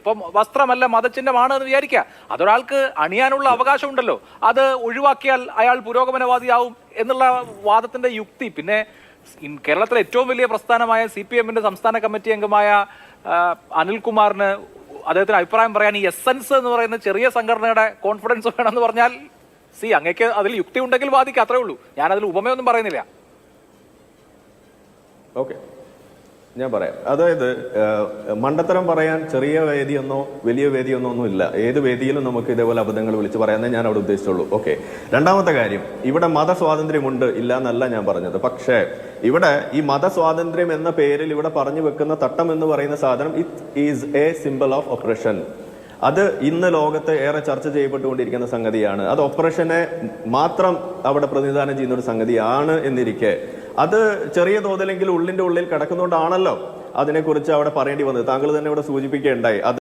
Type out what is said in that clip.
ഇപ്പം വസ്ത്രമല്ല മതചിഹ്നമാണ് എന്ന് വിചാരിക്കുക. അതൊരാൾക്ക് അണിയാനുള്ള അവകാശമുണ്ടല്ലോ. അത് ഒഴിവാക്കിയാൽ അയാൾ പുരോഗമനവാദിയാവും എന്നുള്ള വാദത്തിന്റെ യുക്തി. പിന്നെ കേരളത്തിലെ ഏറ്റവും വലിയ പ്രസ്ഥാനമായ CPM-ന്റെ സംസ്ഥാന കമ്മിറ്റി അംഗമായ അനിൽകുമാറിന് അദ്ദേഹത്തിന് അഭിപ്രായം പറയാൻ ഈ എസൻസ് എന്ന് പറയുന്ന ചെറിയ സംഘടനയുടെ കോൺഫിഡൻസ് വേണമെന്ന് പറഞ്ഞാൽ അങ്ങേക്ക് അതിൽ യുക്തി ഉണ്ടെങ്കിൽ വാദിക്കുക, അത്രേ ഉള്ളൂ. ഞാനതിൽ ഉപമയൊന്നും പറയുന്നില്ല. ഓക്കെ, ഞാൻ പറയാം. അതായത് മണ്ടത്തരം പറയാൻ ചെറിയ വേദിയൊന്നോ വലിയ വേദിയൊന്നോ ഒന്നും ഇല്ല. ഏത് വേദിയിലും നമുക്ക് ഇതേപോലെ അബദ്ധങ്ങൾ വിളിച്ച് പറയാനേ ഞാൻ അവിടെ ഉദ്ദേശിച്ചുള്ളൂ. ഓക്കെ, രണ്ടാമത്തെ കാര്യം, ഇവിടെ മതസ്വാതന്ത്ര്യമുണ്ട് ഇല്ല എന്നല്ല ഞാൻ പറഞ്ഞത്. പക്ഷേ ഇവിടെ ഈ മതസ്വാതന്ത്ര്യം എന്ന പേരിൽ ഇവിടെ പറഞ്ഞു വെക്കുന്ന തട്ടം എന്ന് പറയുന്ന സാധനം it is A symbol of oppression. അത് ഇന്ന് ലോകത്ത് ഏറെ ചർച്ച ചെയ്യപ്പെട്ടുകൊണ്ടിരിക്കുന്ന സംഗതിയാണ്. അത് ഒപ്രഷനെ മാത്രം അവിടെ പ്രതിനിധാനം ചെയ്യുന്ന ഒരു സംഗതിയാണ് എന്നിരിക്കെ അത് ചെറിയ തോതിലെങ്കിലും ഉള്ളിന്റെ ഉള്ളിൽ കിടക്കുന്നതുകൊണ്ടാണല്ലോ അതിനെക്കുറിച്ച് അവിടെ പറയേണ്ടി വന്നത്. താങ്കൾ തന്നെ ഇവിടെ സൂചിപ്പിക്കുകയുണ്ടായി.